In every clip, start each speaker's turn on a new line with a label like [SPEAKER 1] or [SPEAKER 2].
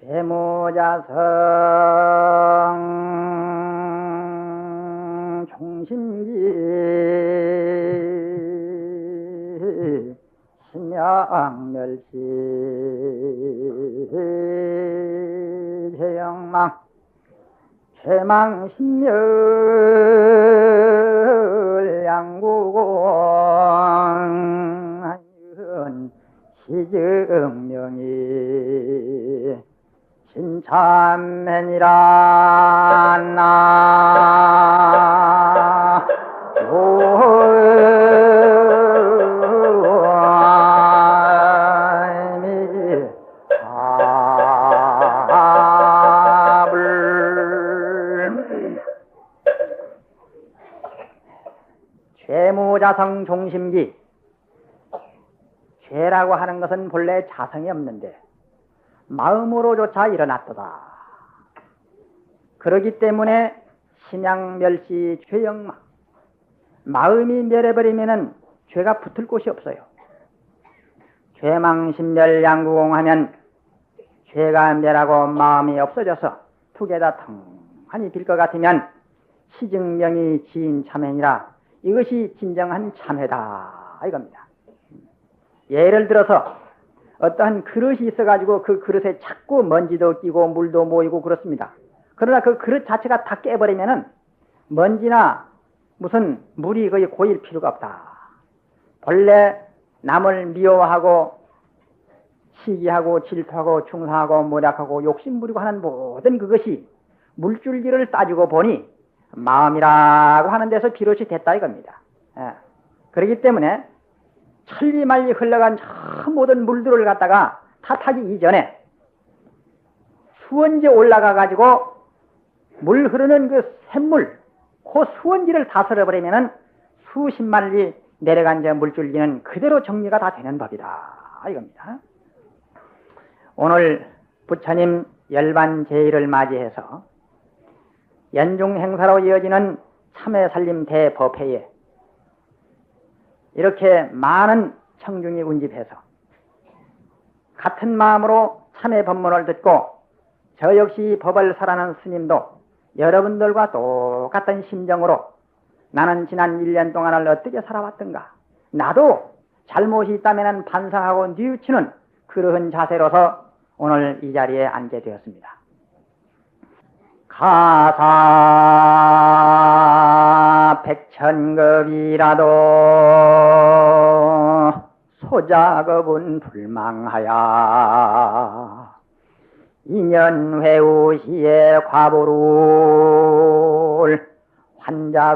[SPEAKER 1] 세모자성 종심기 신양멸시 제영망 최망신멸 양구공 시증명이 신참맨이라 나 죄무자성 종심기. 죄라고 하는 것은 본래 자성이 없는데 마음으로조차 일어났도다. 그러기 때문에 심양멸시 죄영망, 마음이 멸해버리면은 죄가 붙을 곳이 없어요. 죄망신멸 양구공하면 죄가 멸하고 마음이 없어져서 두 개 다 텅하니 빌 것 같으면 시증명이 지인 참회니라. 이것이 진정한 참회다 이겁니다. 예를 들어서 어떠한 그릇이 있어가지고 그 그릇에 자꾸 먼지도 끼고 물도 모이고 그렇습니다. 그러나 그 그릇 자체가 다 깨버리면은 먼지나 무슨 물이 거의 고일 필요가 없다. 본래 남을 미워하고 시기하고 질투하고 충성하고 모략하고 욕심부리고 하는 모든 그것이 물줄기를 따지고 보니 마음이라고 하는 데서 비롯이 됐다 이겁니다. 그렇기 때문에 천리말리 흘러간 저 모든 물들을 갖다가 탓하기 이전에 수원지에 올라가 가지고 물 흐르는 그 샘물, 그 수원지를 다스려버리면은 수십만리 내려간 저 물줄기는 그대로 정리가 다 되는 법이다 이겁니다. 오늘 부처님 열반제의를 맞이해서 연중 행사로 이어지는 참회살림 대법회에 이렇게 많은 청중이 운집해서 같은 마음으로 참회 법문을 듣고 저 역시 법을 설하는 스님도 여러분들과 똑같은 심정으로 나는 지난 1년 동안을 어떻게 살아왔던가, 나도 잘못이 있다면 반성하고 뉘우치는 그러한 자세로서 오늘 이 자리에 앉게 되었습니다. 가사 백천급이라도 소작업은 불망하야 인연 회우시에 과보를 환자수하느니라.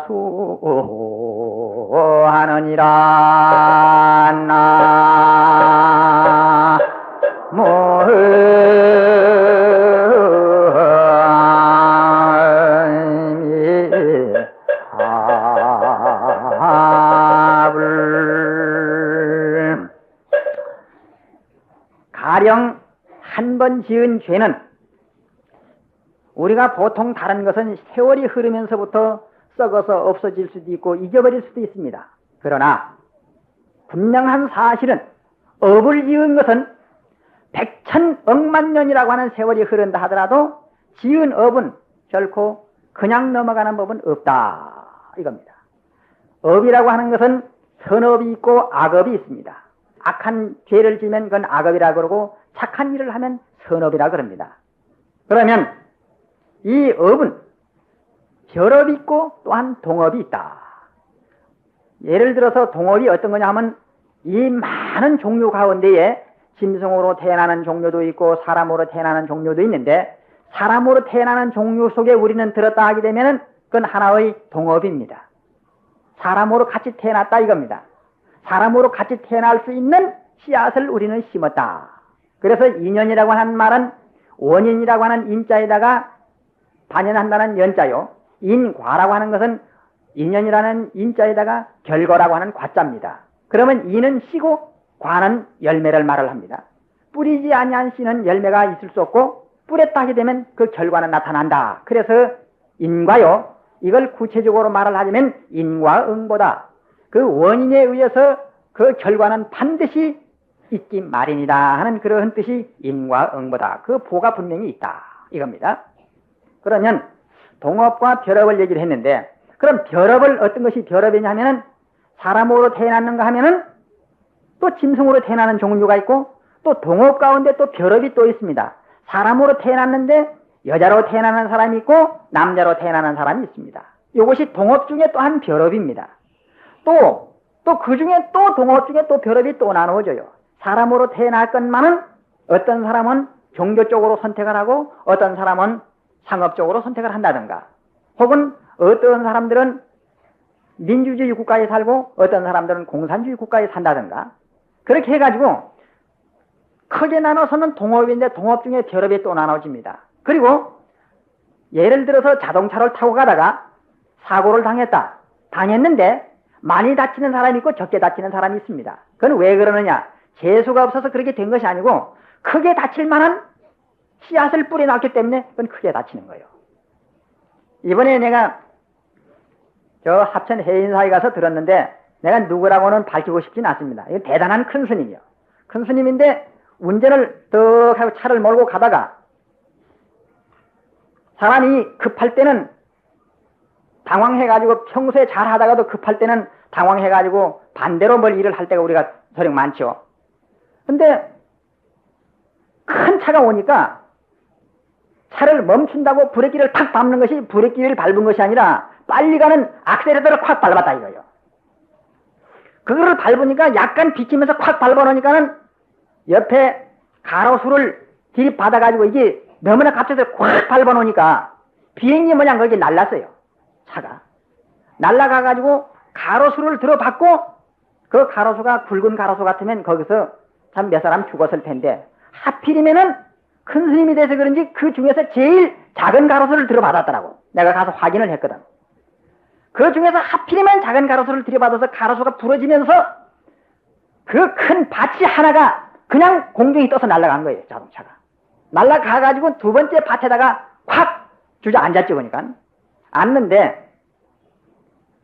[SPEAKER 1] 나 가령 한 번 지은 죄는 우리가 보통 다른 것은 세월이 흐르면서부터 썩어서 없어질 수도 있고 잊어버릴 수도 있습니다. 그러나 분명한 사실은 업을 지은 것은 백천억만 년이라고 하는 세월이 흐른다 하더라도 지은 업은 결코 그냥 넘어가는 법은 없다 이겁니다. 업이라고 하는 것은 선업이 있고 악업이 있습니다. 악한 죄를 지면 그건 악업이라 그러고 착한 일을 하면 선업이라 그럽니다. 그러면 이 업은 결업이 있고 또한 동업이 있다. 예를 들어서 동업이 어떤 거냐 하면 이 많은 종류 가운데에 짐승으로 태어나는 종류도 있고 사람으로 태어나는 종류도 있는데, 사람으로 태어나는 종류 속에 우리는 들었다 하게 되면 그건 하나의 동업입니다. 사람으로 같이 태어났다 이겁니다. 사람으로 같이 태어날 수 있는 씨앗을 우리는 심었다. 그래서 인연이라고 하는 말은 원인이라고 하는 인자에다가 반연한다는 연자요, 인과라고 하는 것은 인연이라는 인자에다가 결과라고 하는 과자입니다. 그러면 인은 씨고 과는 열매를 말을 합니다. 뿌리지 아니한 씨는 열매가 있을 수 없고 뿌렸다 하게 되면 그 결과는 나타난다. 그래서 인과요, 이걸 구체적으로 말을 하자면 인과응보다. 그 원인에 의해서 그 결과는 반드시 있기 마련이다 하는 그런 뜻이 임과 응보다. 그 보가 분명히 있다 이겁니다. 그러면 동업과 별업을 얘기를 했는데, 그럼 별업을 어떤 것이 별업이냐면은 사람으로 태어났는가 하면은 또 짐승으로 태어나는 종류가 있고, 또 동업 가운데 또 별업이 또 있습니다. 사람으로 태어났는데 여자로 태어나는 사람이 있고 남자로 태어나는 사람이 있습니다. 이것이 동업 중에 또 한 별업입니다. 또 그 중에 또 동업 중에 또 별업이 또 나누어져요. 사람으로 태어날 것만은 어떤 사람은 종교 쪽으로 선택을 하고 어떤 사람은 상업적으로 선택을 한다든가, 혹은 어떤 사람들은 민주주의 국가에 살고 어떤 사람들은 공산주의 국가에 산다든가, 그렇게 해가지고 크게 나눠서는 동업인데 동업 중에 별업이 또 나눠집니다. 그리고 예를 들어서 자동차를 타고 가다가 사고를 당했는데 많이 다치는 사람이 있고 적게 다치는 사람이 있습니다. 그건 왜 그러느냐? 재수가 없어서 그렇게 된 것이 아니고 크게 다칠 만한 씨앗을 뿌려놨기 때문에 그건 크게 다치는 거예요. 이번에 내가 저 합천 해인사에 가서 들었는데, 내가 누구라고는 밝히고 싶진 않습니다. 이거 대단한 큰 스님이요. 큰 스님인데 운전을 떡 하고 차를 몰고 가다가 사람이 급할 때는 당황해가지고, 평소에 잘 하다가도 급할 때는 당황해가지고 반대로 뭘 일을 할 때가 우리가 저녁 많죠. 근데 큰 차가 오니까 차를 멈춘다고 브레이크를 탁 밟는 것이 브레이크를 밟은 것이 아니라 빨리 가는 악셀레터를 콱 밟았다 이거예요. 그거를 밟으니까 약간 비키면서 콱 밟아놓으니까는 옆에 가로수를 들이받아가지고 이게 너무나 갑자기 콱 밟아놓으니까 비행기 모양 거기 날랐어요. 차가 날라가가지고 가로수를 들어받고, 그 가로수가 굵은 가로수 같으면 거기서 참 몇 사람 죽었을 텐데, 하필이면은 큰 스님이 돼서 그런지 그 중에서 제일 작은 가로수를 들어받았더라고. 내가 가서 확인을 했거든. 그 중에서 하필이면 작은 가로수를 들여받아서 가로수가 부러지면서 그 큰 밭이 하나가 그냥 공중에 떠서 날아간 거예요. 자동차가 날아가가지고 두 번째 밭에다가 확 주저앉았죠. 그러니까 앉는데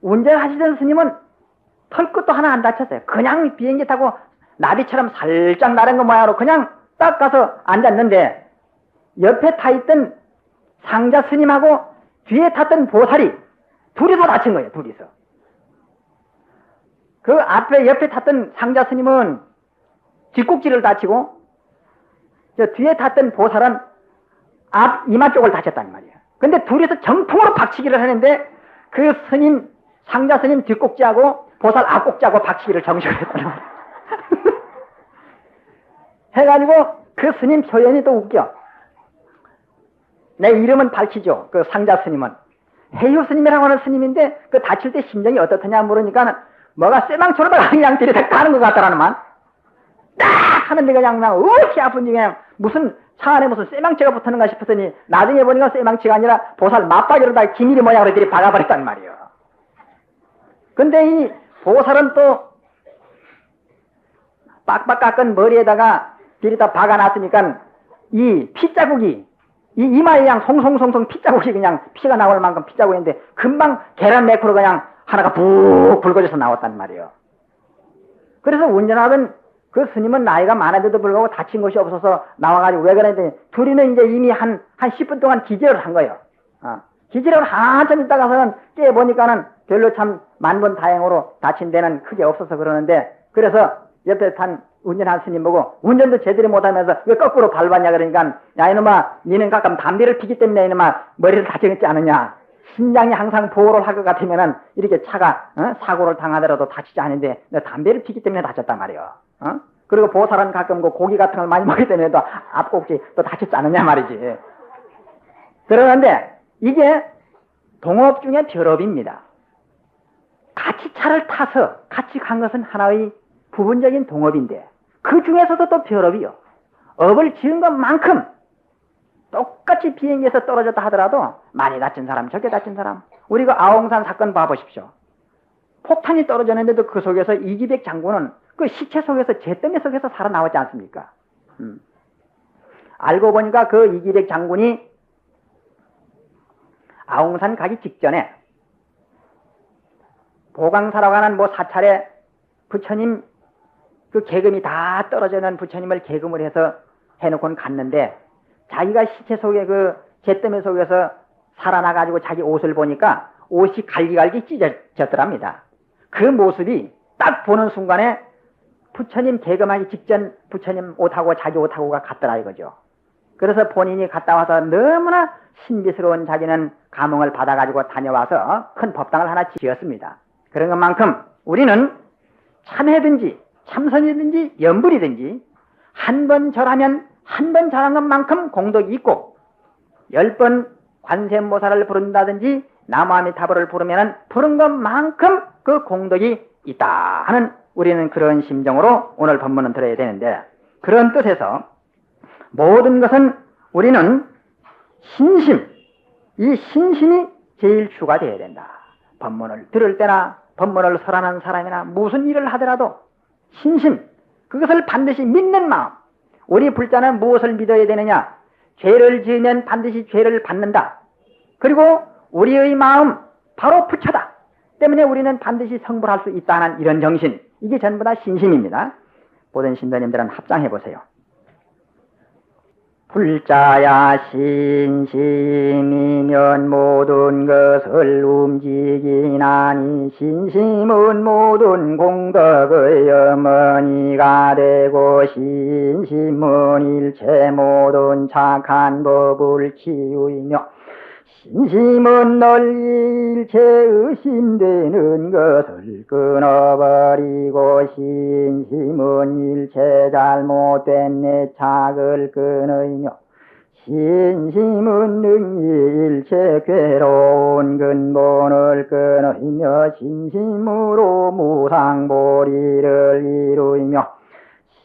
[SPEAKER 1] 운전하시던 스님은 털끝도 하나 안 다쳤어요. 그냥 비행기 타고 나비처럼 살짝 나른 거 모양으로 그냥 딱 가서 앉았는데, 옆에 타있던 상자 스님하고 뒤에 탔던 보살이 둘이서 다친 거예요. 둘이서. 그 앞에 옆에 탔던 상자 스님은 뒷꼭지를 다치고, 저 뒤에 탔던 보살은 앞 이마 쪽을 다쳤단 말이에요. 근데 둘이서 정통으로 박치기를 하는데, 그 스님, 상자 스님 뒷꼭지하고 보살 앞꼭지하고 박치기를 정식으로 했단 말이에요. 해가지고 그 스님 표현이 또 웃겨. 내 이름은 밝히죠. 그 상자 스님은 해유 스님이라고 하는 스님인데, 그 다칠 때 심정이 어떻느냐 물으니까 뭐가 쇠망처럼 그냥 들이닥 가는 것 같더라는 만. 딱 하는데 그냥 어찌 아픈지, 그냥 무슨 차 안에 무슨 쇠망치가 붙었는가 싶었더니 나중에 보니까 쇠망치가 아니라 보살 맞박이로 다 기미리 모양으로 들이 박아버렸단 말이에요. 근데 이 보살은 또 빡빡 깎은 머리에다가 들이다 박아놨으니까 이 피자국이 이 이마에 그냥 송송송송 피자국이 그냥 피가 나올 만큼 피자국인데 금방 계란 매크로 그냥 하나가 푹 붉어져서 나왔단 말이에요. 그래서 운전하던 그 스님은 나이가 많은데도 불구하고 다친 것이 없어서 나와가지고 왜 그랬더니 둘이는 이제 이미 한 10분 동안 기절을 한 거예요. 기절을 한참 있다가서는 깨보니까는 별로 참 만번다행으로 다친 데는 크게 없어서 그러는데, 그래서 옆에 탄 운전한 스님 보고 운전도 제대로 못하면서 왜 거꾸로 밟았냐 그러니까, 야 이놈아 니는 가끔 담배를 피기 때문에 이놈아 머리를 다치겠지 않느냐, 심장이 항상 보호를 할 것 같으면은 이렇게 차가 사고를 당하더라도 다치지 않은데 너 담배를 피기 때문에 다쳤단 말이야. 그리고 보살은 가끔 그 고기 같은 걸 많이 먹기 때문에 또 앞꼭지 또 다쳤지 않느냐 말이지. 그러는데 이게 동업 중에 별업입니다. 같이 차를 타서 같이 간 것은 하나의 부분적인 동업인데, 그 중에서도 또 별업이요. 업을 지은 것만큼 똑같이 비행기에서 떨어졌다 하더라도 많이 다친 사람, 적게 다친 사람. 우리가 아웅산 사건 봐보십시오. 폭탄이 떨어졌는데도 그 속에서 이기백 장군은 그 시체 속에서 잿더미 속에서 살아나왔지 않습니까? 알고 보니까 그 이기백 장군이 아웅산 가기 직전에 보강사로 가는 뭐 사찰에 부처님 그 계금이 다 떨어져는 부처님을 계금을 해서 해놓고는 갔는데 자기가 시체 속에 그 잿더미 속에서 살아나가지고 자기 옷을 보니까 옷이 갈기갈기 찢어졌더랍니다. 그 모습이 딱 보는 순간에 부처님 계금하기 직전 부처님 옷하고 자기 옷하고가 같더라 이거죠. 그래서 본인이 갔다 와서 너무나 신비스러운 자기는 감흥을 받아가지고 다녀와서 큰 법당을 하나 지었습니다. 그런 것만큼 우리는 참회든지 참선이든지 염불이든지 한 번 절하면 한 번 절한 것만큼 공덕이 있고 10번 관세음보살을 부른다든지 나무아미타불을 부르면 부른 것만큼 그 공덕이 있다 하는 우리는 그런 심정으로 오늘 법문은 들어야 되는데, 그런 뜻에서 모든 것은 우리는 신심, 이 신심이 제일 주가 되어야 된다. 법문을 들을 때나 법문을 설하는 사람이나 무슨 일을 하더라도 신심, 그것을 반드시 믿는 마음. 우리 불자는 무엇을 믿어야 되느냐? 죄를 지으면 반드시 죄를 받는다. 그리고 우리의 마음 바로 부처다 때문에 우리는 반드시 성불할 수 있다는 이런 정신, 이게 전부 다 신심입니다. 모든 신도님들은 합장해 보세요. 불자야 신심이면 모든 것을 움직이나니 신심은 모든 공덕의 어머니가 되고 신심은 일체 모든 착한 법을 키우며 신심은 널리 일체 의심되는 것을 끊어버리고 신심은 일체 잘못된 내 착을 끊으며 신심은 능히 일체 괴로운 근본을 끊으며 신심으로 무상보리를 이루며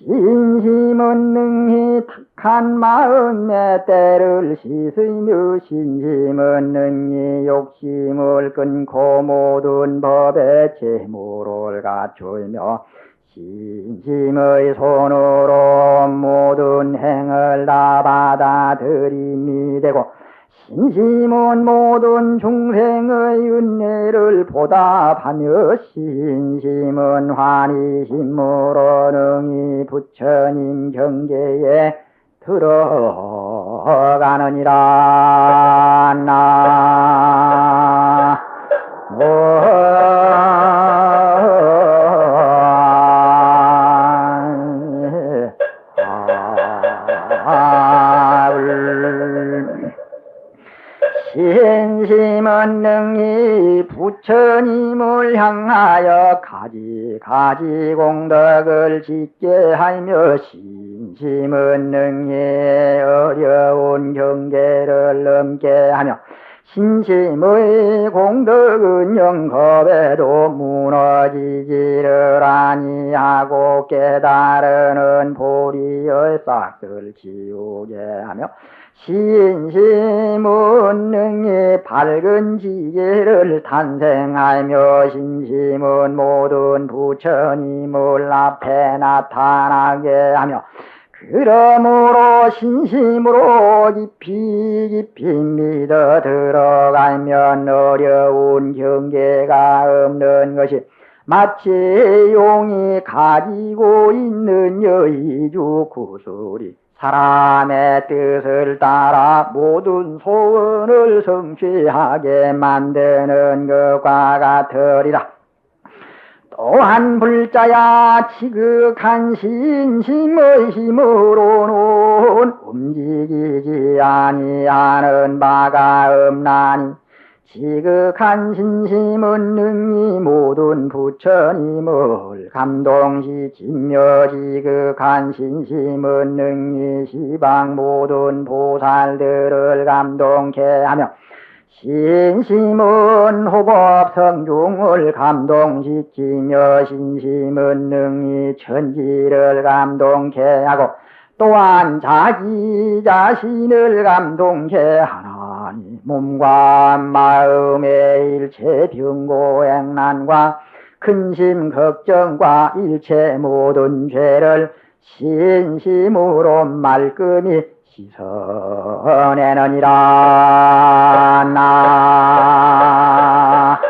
[SPEAKER 1] 신심은 능히 탁한 마음의 때를 씻으며 신심은 능히 욕심을 끊고 모든 법의 재물을 갖추며 신심의 손으로 모든 행을 다 받아들임이 되고 신심은 모든 중생의 은혜를 보답하며 신심은 환희심으로 능히 부처님 경계에 들어가느니라. 신심은 능히 부처님을 향하여 가지 공덕을 짓게 하며 신심은 능히 어려운 경계를 넘게 하며 신심의 공덕은 영겁에도 무너지지를 아니하고 깨달으는 보리의 싹을 지우게 하며 신심은 능히 밝은 지혜를 탄생하며 신심은 모든 부처님을 앞에 나타나게 하며 그러므로 신심으로 깊이 믿어 들어가면 어려운 경계가 없는 것이 마치 용이 가지고 있는 여의주 구슬이 사람의 뜻을 따라 모든 소원을 성취하게 만드는 것과 같으리라. 또한 불자야 지극한 신심의 힘으로는 움직이지 아니하는 바가 없나니 지극한 신심은 능히 모든 부처님을 감동시키며 지극한 신심은 능히 시방 모든 보살들을 감동케 하며 신심은 호법 성중을 감동시키며 신심은 능히 천지를 감동케 하고 또한 자기 자신을 감동케 하나니 몸과 마음의 일체 병고행난과 근심 걱정과 일체 모든 죄를 신심으로 말끔히 씻어내느니라. 나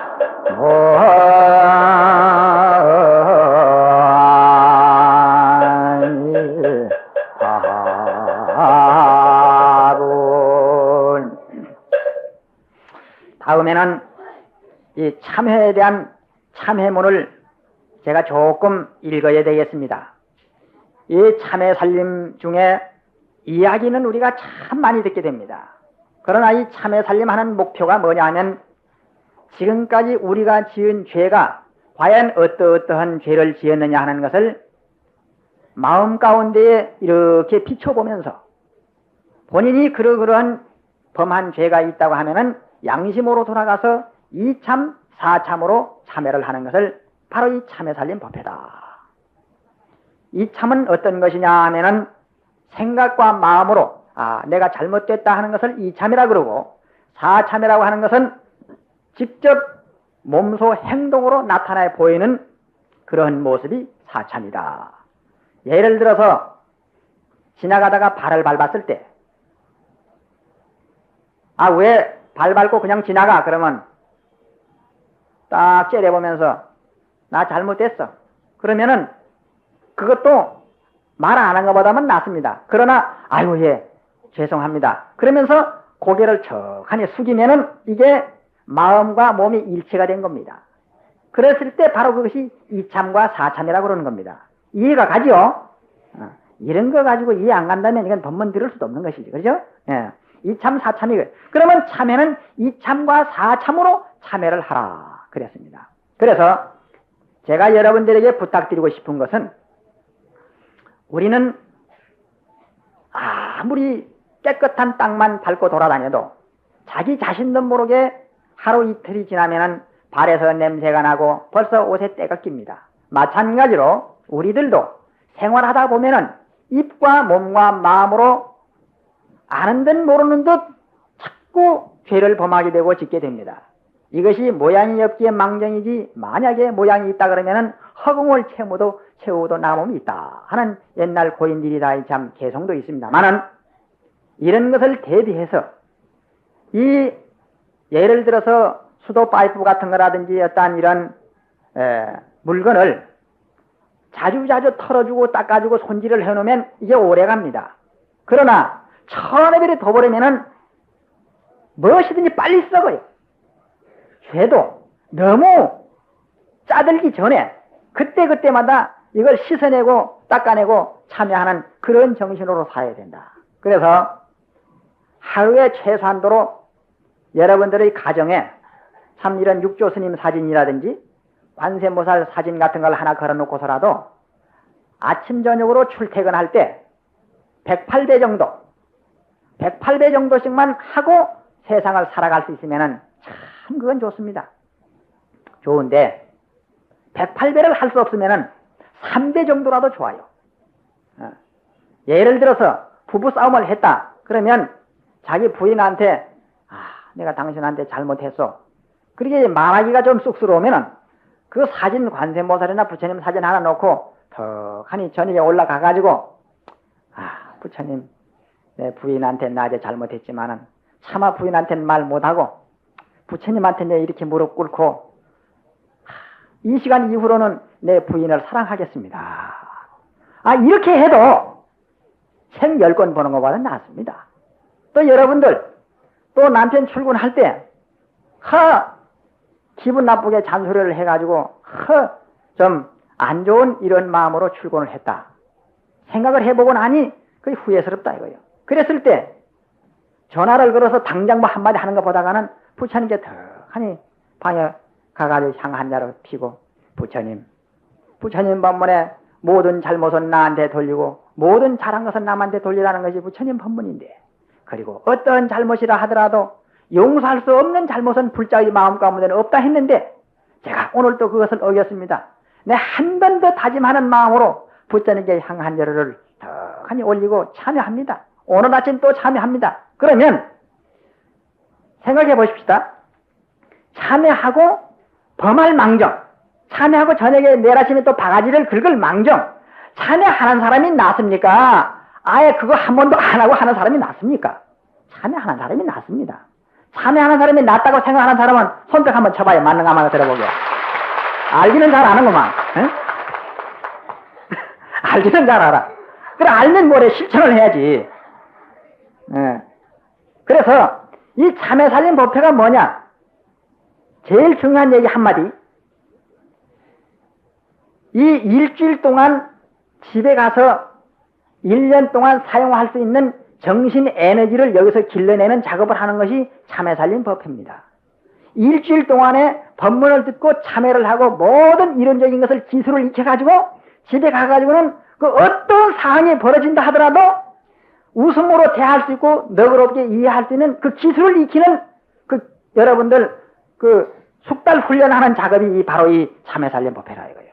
[SPEAKER 1] 참회에 대한 참회문을 제가 조금 읽어야 되겠습니다. 이 참회 살림 중에 이야기는 우리가 참 많이 듣게 됩니다. 그러나 이 참회 살림하는 목표가 뭐냐 하면 지금까지 우리가 지은 죄가 과연 어떠한 죄를 지었느냐 하는 것을 마음 가운데에 이렇게 비춰보면서 본인이 그러한 범한 죄가 있다고 하면은 양심으로 돌아가서 이참 사참으로 참회를 하는 것을 바로 이 참회 살림 법회다. 이 참은 어떤 것이냐 하면은 생각과 마음으로 내가 잘못됐다 하는 것을 이참이라 그러고, 사참이라고 하는 것은 직접 몸소 행동으로 나타나 보이는 그런 모습이 사참이다. 예를 들어서 지나가다가 발을 밟았을 때 왜 발 밟고 그냥 지나가? 그러면 딱 째려보면서 나 잘못됐어. 그러면은 그것도 말 안 한 것보다는 낫습니다. 그러나 아유 예 죄송합니다. 그러면서 고개를 척하니 숙이면은 이게 마음과 몸이 일체가 된 겁니다. 그랬을 때 바로 그것이 이참과 사참이라고 그러는 겁니다. 이해가 가죠? 이런 거 가지고 이해 안 간다면 이건 법문 들을 수도 없는 것이지. 그죠? 예. 이참 사참이 그러면 참회는 이참과 사참으로 참회를 하라 그랬습니다. 그래서 제가 여러분들에게 부탁드리고 싶은 것은 우리는 아무리 깨끗한 땅만 밟고 돌아다녀도 자기 자신도 모르게 하루 이틀이 지나면은 발에서 냄새가 나고 벌써 옷에 때가 낍니다. 마찬가지로 우리들도 생활하다 보면은 입과 몸과 마음으로 아는 듯 모르는 듯 자꾸 죄를 범하게 되고 짓게 됩니다. 이것이 모양이 없기에 망정이지 만약에 모양이 있다 그러면은 허공을 채우도 나무이 있다 하는 옛날 고인들이 다 참 개성도 있습니다만은 이런 것을 대비해서 이 예를 들어서 수도 파이프 같은 거라든지 어떤 이런 물건을 자주자주 털어주고 닦아주고 손질을 해놓으면 이게 오래갑니다. 그러나 천에별이 더 버리면은 무엇이든지 빨리 썩어요. 죄도 너무 짜들기 전에 그때마다 이걸 씻어내고 닦아내고 참여하는 그런 정신으로 살아야 된다. 그래서 하루에 최소한도로 여러분들의 가정에 참 이런 육조 스님 사진이라든지 관세모살 사진 같은 걸 하나 걸어놓고서라도 아침 저녁으로 출퇴근할 때 108배 정도씩만 하고 세상을 살아갈 수 있으면은 참 그건 좋습니다. 좋은데 108배를 할 수 없으면은 3배 정도라도 좋아요. 예를 들어서 부부싸움을 했다. 그러면 자기 부인한테 내가 당신한테 잘못했어. 그렇게 말하기가 좀 쑥스러우면은 그 사진 관세모살이나 부처님 사진 하나 놓고 턱하니 저녁에 올라가가지고 부처님 내 부인한테 낮에 잘못했지만은 차마 부인한테는 말 못하고 부처님한테 내 이렇게 무릎 꿇고 이 시간 이후로는 내 부인을 사랑하겠습니다. 이렇게 해도 생 10권 보는 것보다는 낫습니다. 또 여러분들 또 남편 출근할 때 기분 나쁘게 잔소리를 해가지고 좀 안 좋은 이런 마음으로 출근을 했다. 생각을 해보고 나니 그게 후회스럽다 이거예요. 그랬을 때 전화를 걸어서 당장 뭐 한마디 하는 것보다는 부처님께 턱하니 방에 가가지고 향 한 자루 피고 부처님 법문에 모든 잘못은 나한테 돌리고 모든 잘한 것은 남한테 돌리라는 것이 부처님 법문인데, 그리고 어떤 잘못이라 하더라도 용서할 수 없는 잘못은 불자의 마음 가운데는 없다 했는데 제가 오늘 또 그것을 어겼습니다. 내 한 번 더 다짐하는 마음으로 부처님께 향 한 자루를 턱하니 올리고 참여합니다. 오늘 아침 또 참여합니다. 그러면 생각해 보십시다. 참여하고 범할 망정, 참여하고 저녁에 내일 아침에 또 바가지를 긁을 망정, 참여하는 사람이 낫습니까? 아예 그거 한 번도 안 하고 하는 사람이 낫습니까? 참여하는 사람이 낫습니다. 참여하는 사람이 낫다고 생각하는 사람은 손뼉 한번 쳐봐요. 맞는가 한번 들어보게. 알기는 잘 아는구만. 알기는 잘 알아. 그래 알면 뭐래, 실천을 해야지. 그래서 이 참회살림 법회가 뭐냐? 제일 중요한 얘기 한마디. 이 일주일 동안 집에 가서 1년 동안 사용할 수 있는 정신 에너지를 여기서 길러내는 작업을 하는 것이 참회살림 법회입니다. 일주일 동안에 법문을 듣고 참회를 하고 모든 이론적인 것을 기술을 익혀가지고 집에 가가지고는 그 어떤 상황이 벌어진다 하더라도 웃음으로 대할 수 있고 너그럽게 이해할 수 있는 그 기술을 익히는 그 여러분들 그 숙달 훈련하는 작업이 바로 이 참회살림 법회라 이거예요.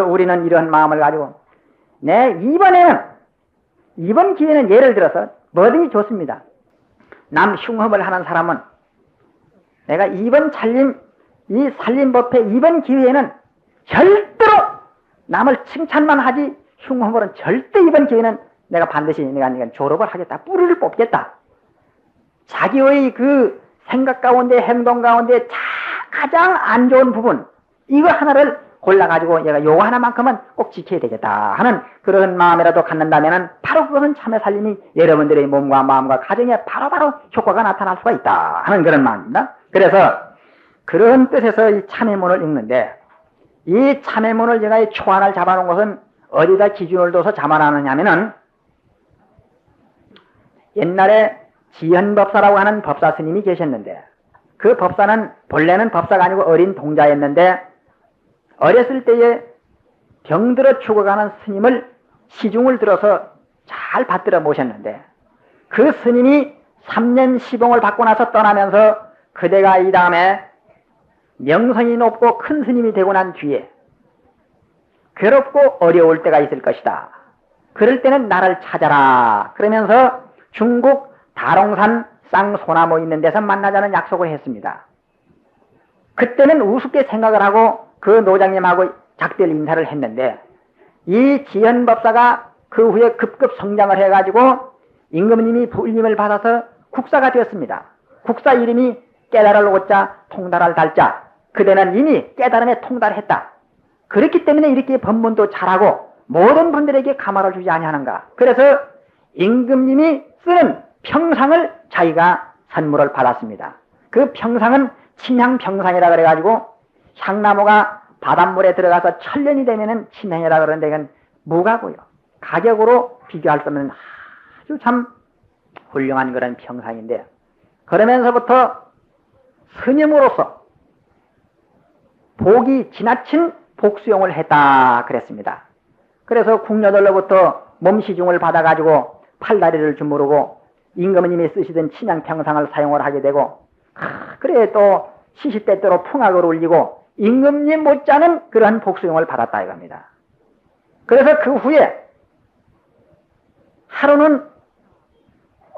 [SPEAKER 1] 우리는 이런 마음을 가지고 이번 기회는 예를 들어서 뭐든지 좋습니다. 남 흉업을 하는 사람은 내가 이번 이 살림법회 이번 기회에는 절대로 남을 칭찬만 하지 흉업은 절대 이번 기회는 내가 반드시 내가 졸업을 하겠다. 뿌리를 뽑겠다. 자기의 그 생각 가운데 행동 가운데 가장 안 좋은 부분 이거 하나를 골라가지고 얘가 요거 하나만큼은 꼭 지켜야 되겠다 하는 그런 마음이라도 갖는다면은 바로 그것은 참회살림이 여러분들의 몸과 마음과 가정에 바로바로 효과가 나타날 수가 있다 하는 그런 마음입니다. 그래서 그런 뜻에서 이 참회문을 읽는데 이 참회문을 제가 이 초안을 잡아놓은 것은 어디다 기준을 둬서 잡아놨느냐면은 옛날에 지현법사라고 하는 법사 스님이 계셨는데 그 법사는 본래는 법사가 아니고 어린 동자였는데 어렸을 때에 병들어 죽어가는 스님을 시중을 들어서 잘 받들어 모셨는데 그 스님이 3년 시봉을 받고 나서 떠나면서 그대가 이 다음에 명성이 높고 큰 스님이 되고 난 뒤에 괴롭고 어려울 때가 있을 것이다. 그럴 때는 나를 찾아라. 그러면서 중국 다롱산 쌍소나무 있는 데서 만나자는 약속을 했습니다. 그때는 우습게 생각을 하고 그 노장님하고 작별 인사를 했는데 이 지현법사가 그 후에 급급 성장을 해가지고 임금님이 불림을 받아서 국사가 되었습니다. 국사 이름이 깨달을 오자 통달할 달자. 그대는 이미 깨달음에 통달했다. 그렇기 때문에 이렇게 법문도 잘하고 모든 분들에게 감화를 주지 아니하는가. 그래서 임금님이 쓰는 평상을 자기가 선물을 받았습니다. 그 평상은 친향평상이라 그래가지고 향나무가 바닷물에 들어가서 천년이 되면은 친향이라 그러는데 이건 무가고요. 가격으로 비교할 수 없는 아주 참 훌륭한 그런 평상인데 그러면서부터 스님으로서 복이 지나친 복수용을 했다 그랬습니다. 그래서 궁녀들로부터 몸시중을 받아가지고 팔다리를 주무르고 임금님이 쓰시던 친향평상을 사용을 하게 되고 그래 또 시시때때로 풍악을 울리고 임금님 못지않은 그러한 복수용을 받았다 이겁니다. 그래서 그 후에 하루는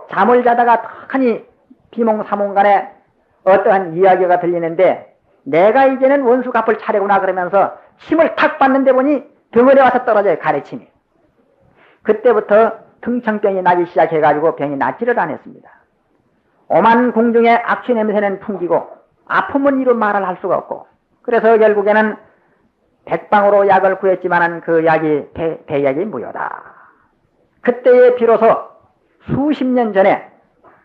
[SPEAKER 1] 잠을 자다가 턱하니 비몽사몽간에 어떠한 이야기가 들리는데 내가 이제는 원수 갚을 차례구나 그러면서 침을 탁 받는데 보니 등을에 와서 떨어져요. 가래침이. 그때부터 등청병이 나기 시작해가지고 병이 낫지를 않았습니다. 오만 궁중에 악취 냄새는 풍기고 아픔은 이루 말을 할 수가 없고 그래서 결국에는 백방으로 약을 구했지만은 그 약이 배약이 무효다. 그때에 비로소 수십 년 전에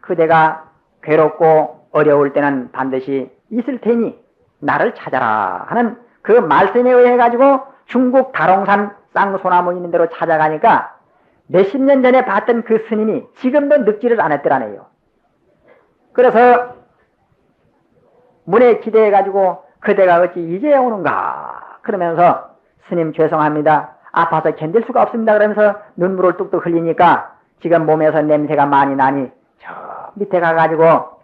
[SPEAKER 1] 그대가 괴롭고 어려울 때는 반드시 있을 테니 나를 찾아라 하는 그 말씀에 의해 가지고 중국 다롱산 쌍소나무 있는 데로 찾아가니까 몇십 년 전에 봤던 그 스님이 지금도 늙지를 않았더라네요. 그래서 문에 기대해 가지고 그대가 어찌 이제 오는가 그러면서 스님 죄송합니다. 아파서 견딜 수가 없습니다. 그러면서 눈물을 뚝뚝 흘리니까 지금 몸에서 냄새가 많이 나니 저 밑에 가가지고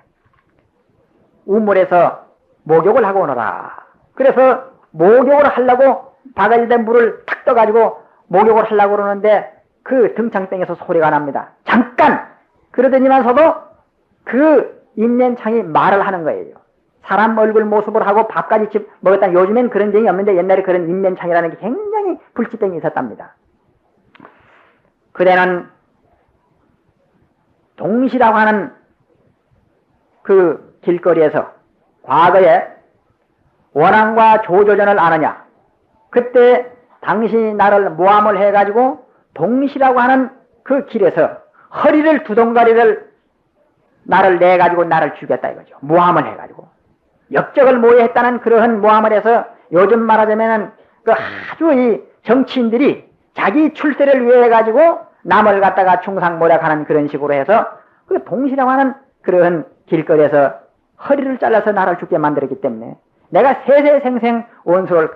[SPEAKER 1] 우물에서 목욕을 하고 오너라. 그래서 목욕을 하려고 바가지에 물을 탁 떠가지고 목욕을 하려고 그러는데 그 등창땡에서 소리가 납니다. 잠깐! 그러더니만서도 그 인면창이 말을 하는 거예요. 사람 얼굴 모습을 하고 밥까지 먹었다. 요즘엔 그런 적이 없는데 옛날에 그런 인면창이라는 게 굉장히 불치병이 있었답니다. 그대는 동시라고 하는 그 길거리에서 과거에 원앙과 조조전을 아느냐? 그때 당신이 나를 모함을 해가지고 동시라고 하는 그 길에서 허리를 두 동가리를 나를 내가지고 나를 죽였다 이거죠. 모함을 해가지고. 역적을 모의했다는 그러한 모함을 해서 요즘 말하자면은 그 아주 이 정치인들이 자기 출세를 위해 가지고 남을 갖다가 중상모략하는 그런 식으로 해서 그 동시라고 하는 그러한 길거리에서 허리를 잘라서 나를 죽게 만들었기 때문에 내가 세세생생 원수를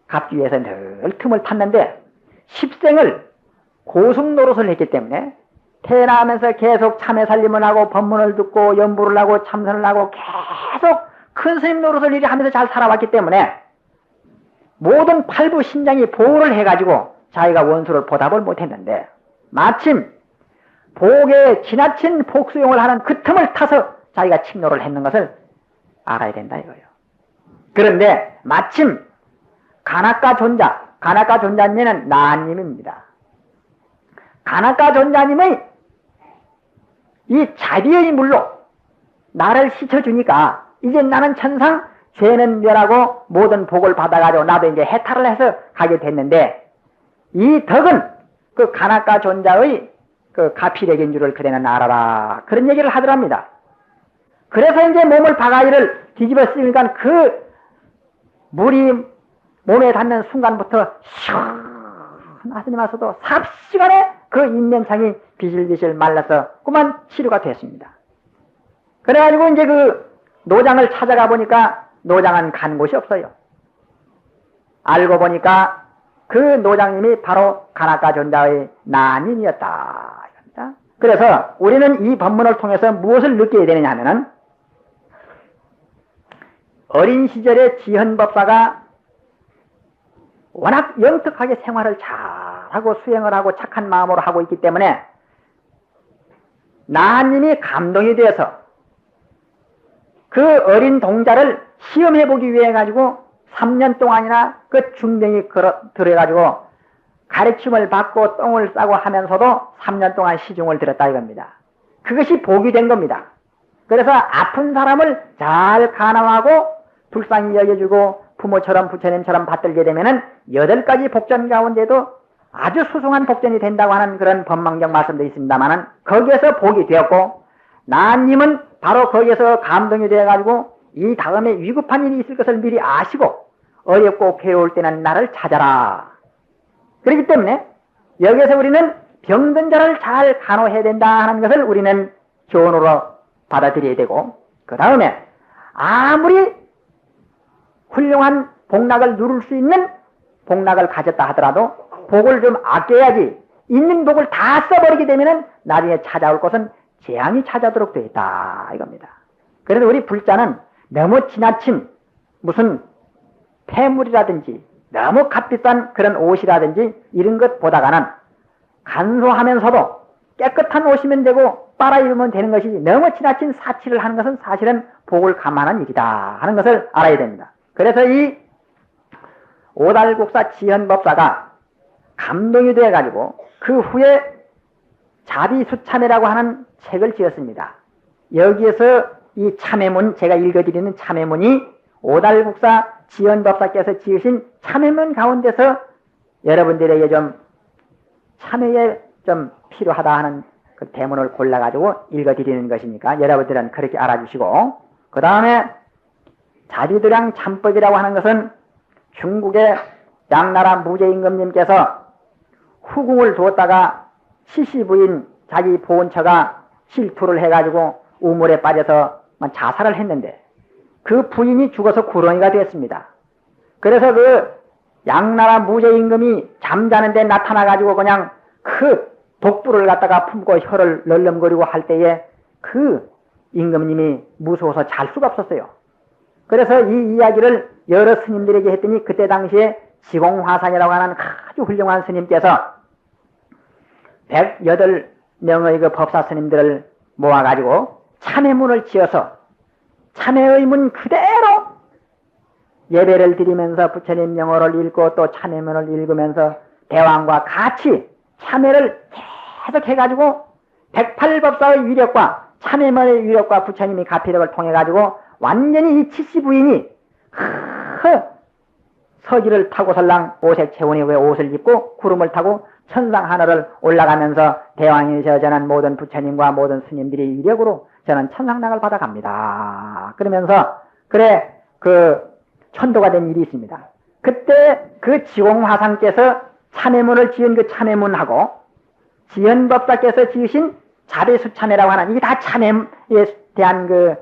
[SPEAKER 1] 갚기 위해서 늘 틈을 탔는데 10생을 고승노릇을 했기 때문에 태어나면서 계속 참회 살림을 하고 법문을 듣고 연부를 하고 참선을 하고 계속 큰 스님 노릇을 이리 하면서 잘 살아왔기 때문에 모든 팔부 신장이 보호를 해가지고 자기가 원수를 보답을 못했는데 마침 복에 지나친 복수용을 하는 그 틈을 타서 자기가 침노를 했는 것을 알아야 된다 이거예요. 그런데 마침 가나까 존자님은 나님입니다. 가나까 존자님의 이 자비의 물로 나를 씻어주니까 이제 나는 천상 죄는 멸하고 모든 복을 받아가지고 나도 이제 해탈을 해서 가게 됐는데 이 덕은 그 가나까 존자의 그 가피력인 줄을 그대는 알아라 그런 얘기를 하더랍니다. 그래서 이제 몸을 바가지를 뒤집어 쓰니까 그 물이 몸에 닿는 순간부터 시원하더니만서도 삽시간에 그 인면창이 비실비실 말라서 그만 치료가 됐습니다. 그래가지고 이제 그 노장을 찾아가 보니까 노장은 간 곳이 없어요. 알고 보니까 그 노장님이 바로 가나까 존자의 나님이었다. 그래서 우리는 이 법문을 통해서 무엇을 느끼게 되느냐 하면은 어린 시절에 지현법사가 워낙 영특하게 생활을 잘하고 수행을 하고 착한 마음으로 하고 있기 때문에 나님이 감동이 되어서 그 어린 동자를 시험해보기 위해 가지고 3년 동안이나 그 중병이 들어가지고 가르침을 받고 똥을 싸고 하면서도 3년 동안 시중을 들었다 이겁니다. 그것이 복이 된 겁니다. 그래서 아픈 사람을 잘 간호하고 불쌍히 여겨주고 부모처럼 부처님처럼 받들게 되면은 8가지 복전 가운데도 아주 수승한 복전이 된다고 하는 그런 법망경 말씀도 있습니다만은 거기에서 복이 되었고 나님은 바로 거기에서 감동이 되어가지고 이 다음에 위급한 일이 있을 것을 미리 아시고 어렵고 괴로울 때는 나를 찾아라. 그렇기 때문에 여기에서 우리는 병든 자를 잘 간호해야 된다 하는 것을 우리는 교훈으로 받아들여야 되고 그 다음에 아무리 훌륭한 복락을 누릴 수 있는 복락을 가졌다 하더라도 복을 좀 아껴야지 있는 복을 다 써버리게 되면은 나중에 찾아올 것은 재앙이 찾아오도록 되어 있다 이겁니다. 그래서 우리 불자는 너무 지나친 무슨 폐물이라든지 너무 값비싼 그런 옷이라든지 이런 것 보다가는 간소하면서도 깨끗한 옷이면 되고 빨아 입으면 되는 것이 너무 지나친 사치를 하는 것은 사실은 복을 감안한 일이다 하는 것을 알아야 됩니다. 그래서 이 오달국사 지현법사가 감동이 되어가지고 그 후에 자비수참회라고 하는 책을 지었습니다. 여기에서 이 참회문, 제가 읽어드리는 참회문이 오달국사 지현법사께서 지으신 참회문 가운데서 여러분들에게 좀 참회에 좀 필요하다 하는 그 대문을 골라가지고 읽어드리는 것이니까 여러분들은 그렇게 알아주시고, 그 다음에 자비도량 참법이라고 하는 것은 중국의 양나라 무제임금님께서 후궁을 두었다가 시시부인 자기 보온처가 실투를 해가지고 우물에 빠져서 자살을 했는데 그 부인이 죽어서 구렁이가 됐습니다. 그래서 그 양나라 무제임금이 잠자는데 나타나가지고 그냥 그 독불을 갖다가 품고 혀를 널름거리고 할 때에 그 임금님이 무서워서 잘 수가 없었어요. 그래서 이 이야기를 여러 스님들에게 했더니 그때 당시에 지공화산이라고 하는 아주 훌륭한 스님께서 108명의 그 법사 스님들을 모아가지고 참회문을 지어서 참회의 문 그대로 예배를 드리면서 부처님 명호를 읽고 또 참회문을 읽으면서 대왕과 같이 참회를 계속 해가지고 108법사의 위력과 참회문의 위력과 부처님이 가피력을 통해가지고 완전히 이 칠시부인이 서기를 타고 설랑 오색 체온이 왜 옷을 입고 구름을 타고 천상 하늘을 올라가면서 대왕이셔 저는 모든 부처님과 모든 스님들의 위력으로 저는 천상락을 받아갑니다. 그러면서 그래 천도가 된 일이 있습니다. 그때 그 지공화상께서 참회문을 지은 그 참회문하고 지연법사께서 지으신 자비수참회라고 하는 이게 다 참회에 대한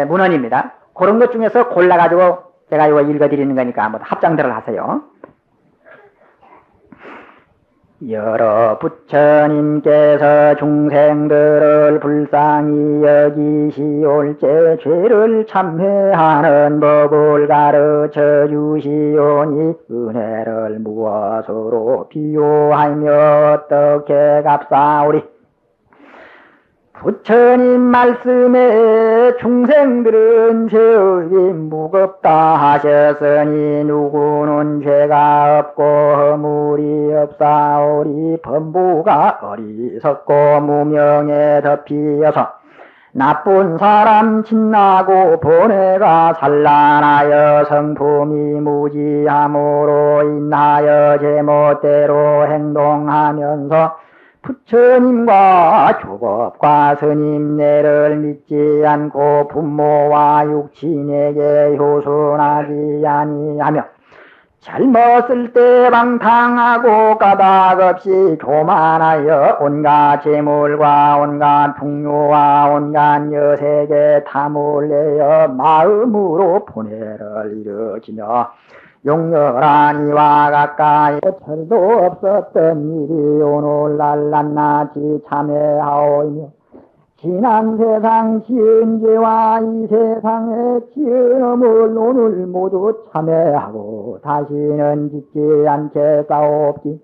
[SPEAKER 1] 문헌입니다. 그런 것 중에서 골라가지고 제가 이거 읽어드리는 거니까 한번 합장들을 하세요. 여러 부처님께서 중생들을 불쌍히 여기시올제 죄를 참회하는 법을 가르쳐 주시오니 은혜를 무엇으로 비유하며 어떻게 갚사오리. 부처님 말씀에 중생들은 죄업이 무겁다 하셨으니 누구는 죄가 없고 허물이 없사오리. 범부가 어리석고 무명에 덮이어서 나쁜 사람 짓나고 번뇌가 산란하여 성품이 무지함으로 인하여 제멋대로 행동하면서 부처님과 조법과 스님네를 믿지 않고 부모와 육친에게 효순하지 아니하며 젊었을 때 방탕하고 까닭없이 교만하여 온갖 재물과 온갖 풍요와 온갖 여색에 탐을 내어 마음으로 분해를 일으키며 용렬한 이와 가까이 철도 없었던 일이 오늘날 낱낱이 참회하오며 지난 세상 지은 죄와 이 세상에 지은 업을 오늘 모두 참회하고 다시는 짓지 않겠사옵기.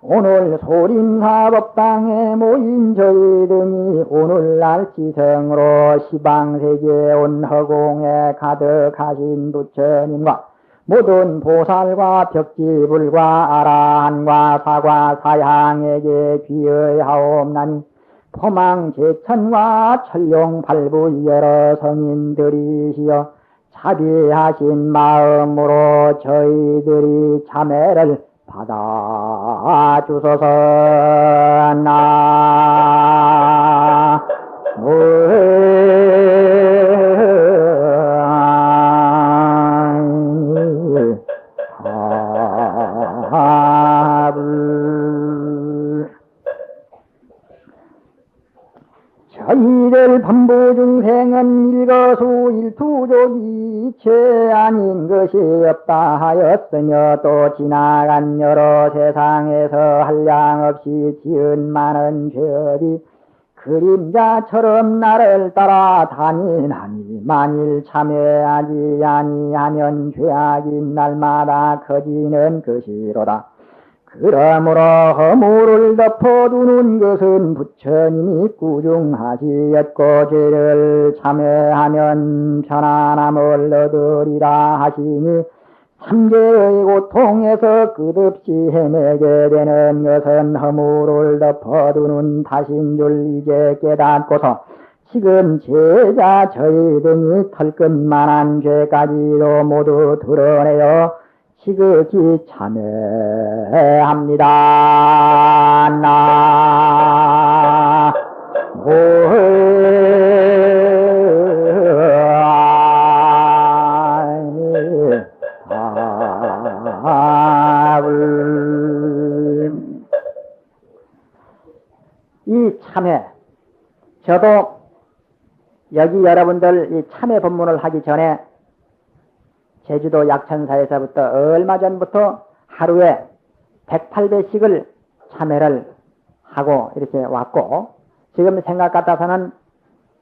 [SPEAKER 1] 오늘 소림사법당에 모인 저희 등이 오늘날 지성으로 시방세계에 온 허공에 가득하신 부처님과 모든 보살과 벽지불과 아라한과 사과 사향에게 귀의하옵나니 포망제천과 천룡팔부 여러 성인들이시여 자비하신 마음으로 저희들이 참회를 받아주소서. 저희들 범부 중생은 일거수일투족이 죄 아닌 것이 없다 하였으며 또 지나간 여러 세상에서 한량없이 지은 많은 죄업이 그림자처럼 나를 따라 다니나니 만일 참회하지 아니하면 죄악이 날마다 커지는 것이로다. 그러므로 허물을 덮어두는 것은 부처님이 꾸중하시었고 죄를 참회하면 편안함을 얻으리라 하시니 참죄의 고통에서 끝없이 헤매게 되는 것은 허물을 덮어두는 탓인 줄 이제 깨닫고서 지금 제자 저희 등이 털끝만한 죄까지도 모두 드러내어 지극히 참회합니다. 이 참회, 저도 여기 여러분들 이 참회 법문을 하기 전에 제주도 약천사에서부터 얼마 전부터 하루에 108배씩을 참회를 하고 이렇게 왔고, 지금 생각 같아서는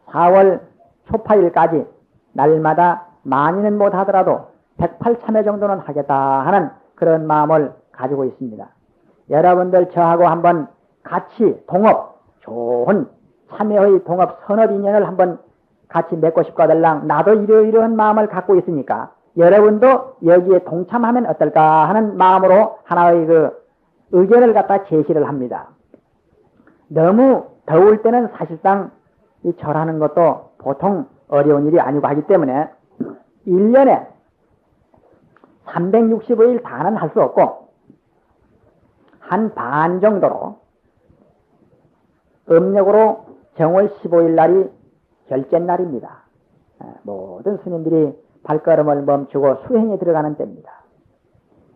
[SPEAKER 1] 4월 초파일까지 날마다 많이는 못하더라도 108참회 정도는 하겠다 하는 그런 마음을 가지고 있습니다. 여러분들 저하고 한번 같이 동업, 좋은 참회의 동업 선업 인연을 한번 같이 맺고 싶거들랑 나도 이러이러한 마음을 갖고 있으니까 여러분도 여기에 동참하면 어떨까 하는 마음으로 하나의 의견을 갖다 제시를 합니다. 너무 더울 때는 사실상 이 절하는 것도 보통 어려운 일이 아니고 하기 때문에 1년에 365일 다는 할 수 없고 한 반 정도로 음력으로 정월 15일 날이 결제 날입니다. 모든 스님들이 발걸음을 멈추고 수행에 들어가는 때입니다.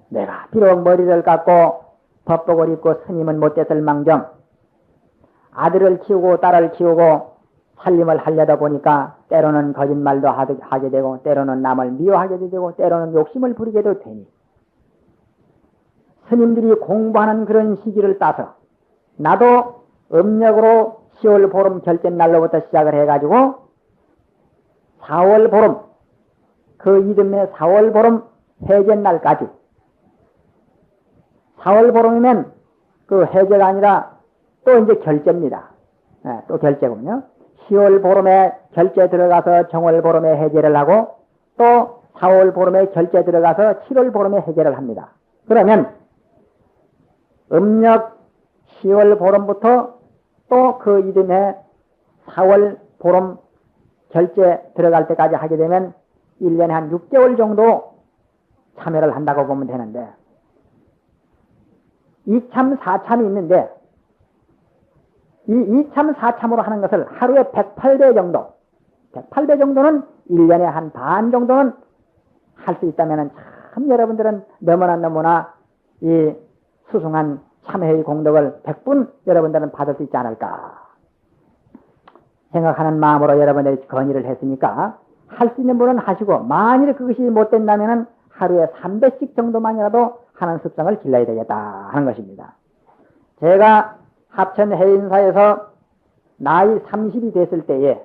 [SPEAKER 1] 내가 비록 머리를 깎고 법복을 입고 스님은 못됐을 망정 아들을 키우고 딸을 키우고 살림을 하려다 보니까 때로는 거짓말도 하게 되고 때로는 남을 미워하게도 되고 때로는 욕심을 부리게도 되니 스님들이 공부하는 그런 시기를 따서 나도 음력으로 10월 보름 결전날로부터 시작을 해가지고 4월 보름 그 이듬해 4월 보름 해제날까지 4월 보름이면 그 해제가 아니라 또 이제 결제입니다. 또 결제군요. 10월 보름에 결제 들어가서 정월 보름에 해제를 하고 또 4월 보름에 결제 들어가서 7월 보름에 해제를 합니다. 그러면 음력 10월 보름부터 또 그 이듬해 4월 보름 결제 들어갈 때까지 하게 되면 1년에 한 6개월 정도 참여를 한다고 보면 되는데 2참, 4참이 있는데 이 2참, 4참으로 하는 것을 하루에 108배 정도 108배 정도는 1년에 한 반 정도는 할 수 있다면 참 여러분들은 너무나 이 수승한 참회의 공덕을 100분 여러분들은 받을 수 있지 않을까 생각하는 마음으로 여러분들이 건의를 했으니까 할 수 있는 분은 하시고 만일 그것이 못된다면 하루에 3배씩 정도만이라도 하는 습성을 길러야 되겠다 하는 것입니다. 제가 합천 해인사에서 나이 30이 됐을 때에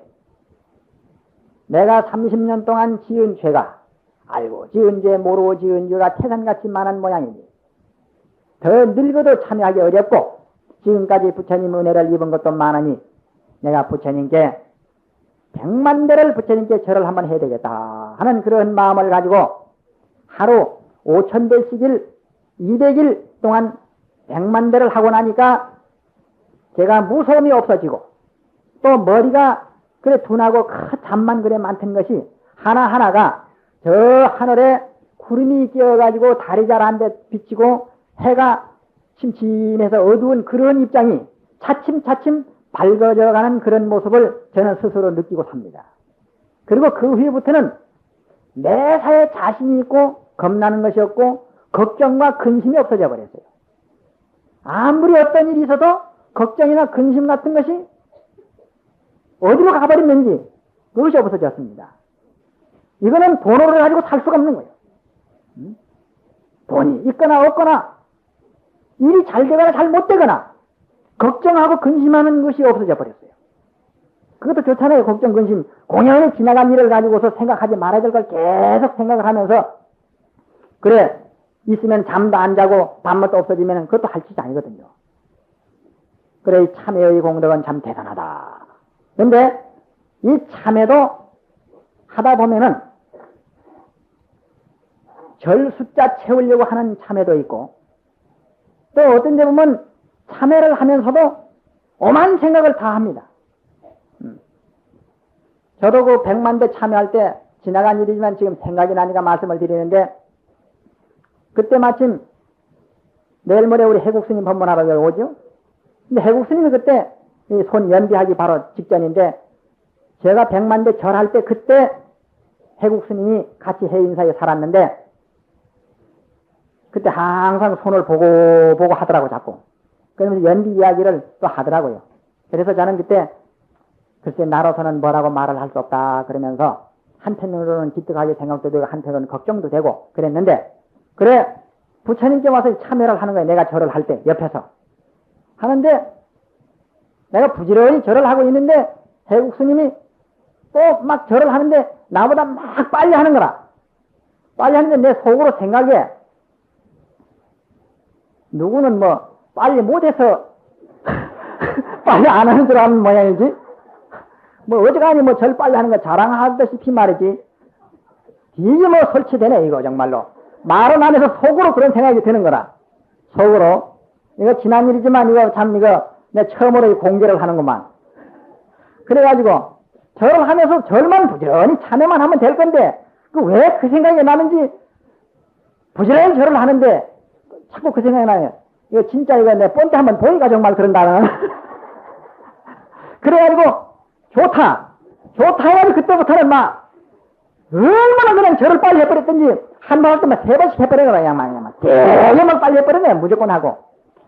[SPEAKER 1] 내가 30년 동안 지은 죄가 알고 지은 죄 모르고 지은 죄가 태산같이 많은 모양이니 더 늙어도 참여하기 어렵고 지금까지 부처님 은혜를 입은 것도 많으니 내가 부처님께 100만 대를 부처님께 절을 한번 해야 되겠다 하는 그런 마음을 가지고 하루 5000배씩일 200일 동안 100만 대를 하고 나니까 제가 무서움이 없어지고 또 머리가 그래 둔하고 잠만 그래 많던 것이 하나하나가 저 하늘에 구름이 끼어가지고 달이 잘 안 돼 비치고 해가 침침해서 어두운 그런 입장이 차츰차츰 밝아져가는 그런 모습을 저는 스스로 느끼고 삽니다. 그리고 그 후에부터는 매사에 자신이 있고 겁나는 것이 없고 걱정과 근심이 없어져 버렸어요. 아무리 어떤 일이 있어도 걱정이나 근심 같은 것이 어디로 가버렸는지 그것이 없어졌습니다. 이거는 돈으로 가지고 살 수가 없는 거예요. 돈이 있거나 없거나 일이 잘 되거나 잘 못 되거나 걱정하고 근심하는 것이 없어져 버렸어요. 그것도 좋잖아요. 걱정, 근심. 공연히 지나간 일을 가지고서 생각하지 말아야 될 걸 계속 생각을 하면서 그래 있으면 잠도 안 자고 밥맛도 없어지면 그것도 할 짓이 아니거든요. 그래 이 참회의 공덕은 참 대단하다. 그런데 이 참회도 하다 보면은 절 숫자 채우려고 하는 참회도 있고 또 어떤 데 보면 참회를 하면서도 오만 생각을 다 합니다. 저도 그 100만 대 참여할 때 지나간 일이지만 지금 생각이 나니까 말씀을 드리는데 그때 마침 내일 모레 우리 해국스님 법문하러 오죠. 근데 해국스님이 그때 이 손 연비하기 바로 직전인데 제가 100만 대 절할 때 그때 해국스님이 같이 해인사에 살았는데 그때 항상 손을 보고 하더라고 자꾸. 그러면서 연비 이야기를 또 하더라고요. 그래서 저는 그때 글쎄 나로서는 뭐라고 말을 할 수 없다 그러면서 한편으로는 기특하게 생각도 되고 한편으로는 걱정도 되고 그랬는데 그래 부처님께 와서 참여를 하는 거예요. 내가 절을 할 때 옆에서 하는데 내가 부지런히 절을 하고 있는데 해국스님이 또 막 절을 하는데 나보다 막 빨리 하는 거라. 빨리 하는데 내 속으로 생각에 누구는 뭐 빨리 못해서 빨리 안 하는 줄 아는 모양이지. 뭐 어지간히 뭐 절 빨리 하는 거 자랑하다시피 말이지. 이게 뭐 설치되네 이거 정말로. 말은 안 해서 속으로 그런 생각이 드는 거라. 속으로. 이거 지난 일이지만 이거 참 이거 내 처음으로 공개를 하는구만. 그래가지고 절을 하면서 절만 부지런히 참여만 하면 될 건데 그 왜 그 생각이 나는지 부지런히 절을 하는데 자꾸 그 생각이 나요. 이거 진짜 이거 내 뻔때 한번 보니까 정말 그런다는. 그래가지고 좋다 해가지고 그때부터는 막 얼마나 그냥 절을 빨리 해버렸든지 한 번 할 때만 3번씩 해버려라 양만 대여만 빨리 해버리네 무조건 하고.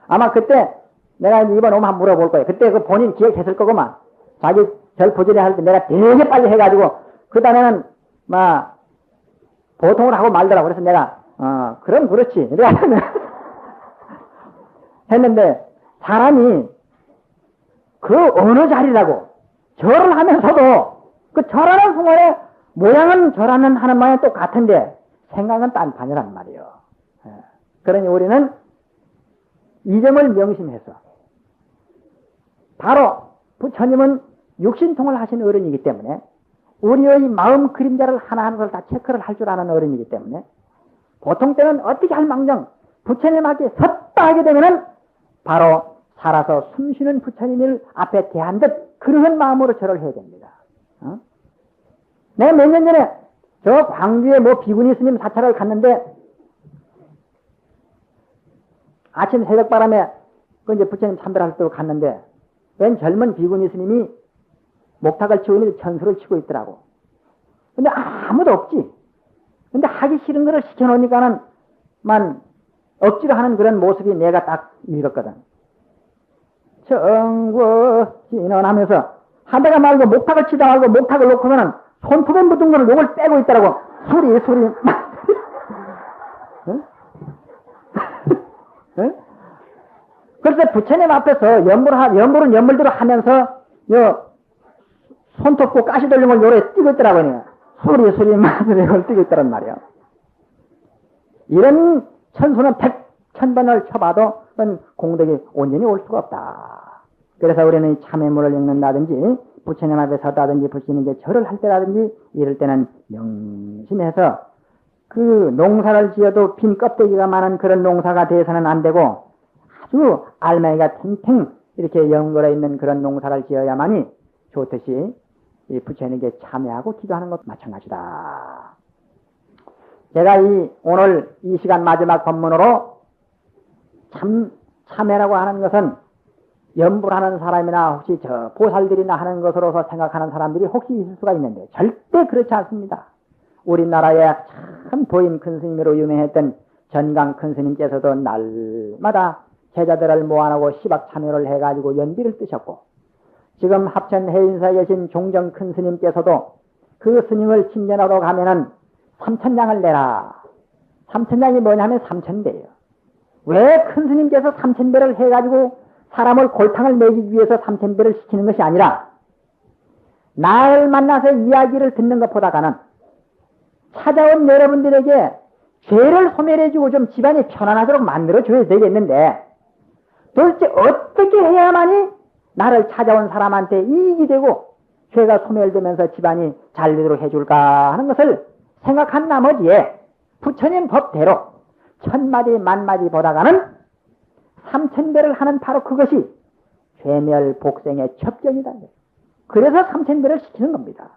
[SPEAKER 1] 아마 그때 내가 이번 오면 한번 물어볼 거예요. 그때 그 본인 기억했을 거구만. 자기 절 부지리 할 때 내가 되게 빨리 해가지고 그 다음에는 막 보통을 하고 말더라고. 그래서 내가 그럼 그렇지 했는데 사람이 그 어느 자리라고 절을 하면서도 그 절하는 순간에 모양은 절하는 하는 모양이 똑같은데 생각은 딴판이란 말이에요. 그러니 우리는 이 점을 명심해서 바로 부처님은 육신통을 하신 어른이기 때문에 우리의 마음 그림자를 하나하나를 다 체크를 할 줄 아는 어른이기 때문에 보통 때는 어떻게 할 망정 부처님 앞에 섰다 하게 되면은 바로 살아서 숨쉬는 부처님을 앞에 대한 듯 그런 마음으로 절을 해야 됩니다. 내가 몇 년 전에 저 광주에 뭐 비구니 스님 사찰을 갔는데 아침 새벽바람에 그 이제 부처님 참배할 때 갔는데 웬 젊은 비구니 스님이 목탁을 치우니 천수를 치고 있더라고. 근데 아무도 없지. 근데 하기 싫은 거를 시켜놓으니까는 만 억지로 하는 그런 모습이 내가 딱 읽었거든. 정구진원 하면서 하다가 말고 목탁을 치다 말고 목탁을 놓고서는 손톱에 묻은 거를 욕을 빼고 있더라고. 소리. 응? 응? 그래서 부처님 앞에서 연불은 연불대로 하면서 손톱 고 가시 돌린 걸 요래 뛰고 있더라고요. 소리 마술이 걸 뛰고 있더란 말이에요. 이런 천수는 100,000번을 쳐봐도 그건 공덕이 온전히 올 수가 없다. 그래서 우리는 참회물을 읽는다든지 부처님 앞에 서다든지 부처님께 절을 할 때라든지 이럴 때는 명심해서 그 농사를 지어도 빈 껍데기가 많은 그런 농사가 돼서는 안 되고 아주 알맹이가 탱탱 이렇게 연결해 있는 그런 농사를 지어야만이 좋듯이 이 부처님께 참회하고 기도하는 것도 마찬가지다. 제가 오늘 이 시간 마지막 법문으로 참회라고 하는 것은 염불하는 사람이나 혹시 저 보살들이나 하는 것으로서 생각하는 사람들이 혹시 있을 수가 있는데 절대 그렇지 않습니다. 우리나라에 참 도인 큰 스님으로 유명했던 전강 큰 스님께서도 날마다 제자들을 모아놓고 시박 참여를 해가지고 연비를 뜨셨고 지금 합천 해인사에 계신 종정 큰 스님께서도 그 스님을 친견하러 가면은 3,000양을 내라. 3,000양이 뭐냐면 3,000배예요. 왜 큰 스님께서 3,000배를 해가지고 사람을 골탕을 먹이기 위해서 3,000배를 시키는 것이 아니라 나를 만나서 이야기를 듣는 것보다는 찾아온 여러분들에게 죄를 소멸해주고 좀 집안이 편안하도록 만들어줘야 되겠는데 도대체 어떻게 해야만이 나를 찾아온 사람한테 이익이 되고 죄가 소멸되면서 집안이 잘 되도록 해줄까 하는 것을 생각한 나머지에 부처님 법대로 1,000마디 만마디 보다가는 3,000배를 하는 바로 그것이 죄멸 복생의 첩경이다. 그래서 3,000배를 시키는 겁니다.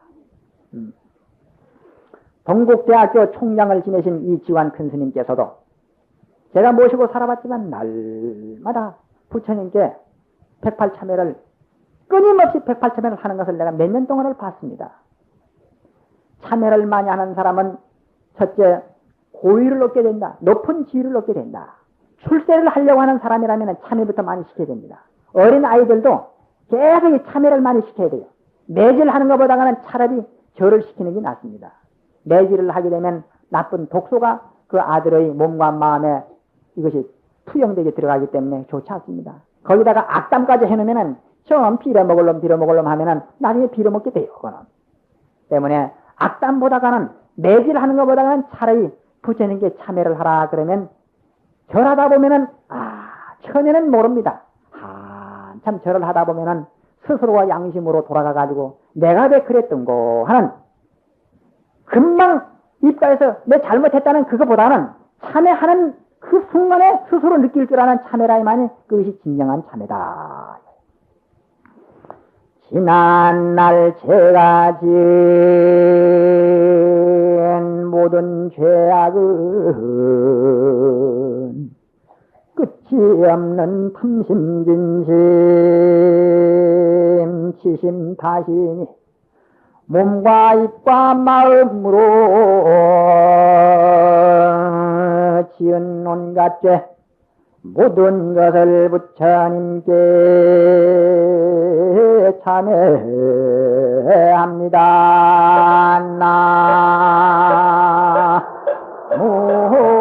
[SPEAKER 1] 동국대학교 총장을 지내신 이지환 큰 스님께서도 제가 모시고 살아봤지만 날마다 부처님께 108참회를 끊임없이 108참회를 하는 것을 내가 몇 년 동안을 봤습니다. 참회를 많이 하는 사람은 첫째 고위를 얻게 된다. 높은 지위를 얻게 된다. 출세를 하려고 하는 사람이라면 참회부터 많이 시켜야 됩니다. 어린 아이들도 계속 이 참회를 많이 시켜야 돼요. 매질하는 것보다는 차라리 절을 시키는 게 낫습니다. 매질을 하게 되면 나쁜 독소가 그 아들의 몸과 마음에 이것이 투영되게 들어가기 때문에 좋지 않습니다. 거기다가 악담까지 해놓으면은 좀 빌어먹을 놈 하면은 나중에 빌어먹게 돼요. 그거는. 때문에 악담보다가는 매질하는 것보다는 차라리 부처님께 참회를 하라 그러면 절하다 보면은 처녀는 모릅니다. 참 절을 하다 보면은 스스로와 양심으로 돌아가가지고 내가 왜 그랬던고 하는 금방 입가에서 내 잘못했다는 그것보다는 참회하는 그 순간에 스스로 느낄 줄 아는 참회라야만이 그것이 진정한 참회다. 지난날 제가 지은 모든 죄악은 끝이 없는 탐심진심 치심타심이 몸과 입과 마음으로 지은 온갖 죄 모든 것을 부처님께 참회합니다. 나무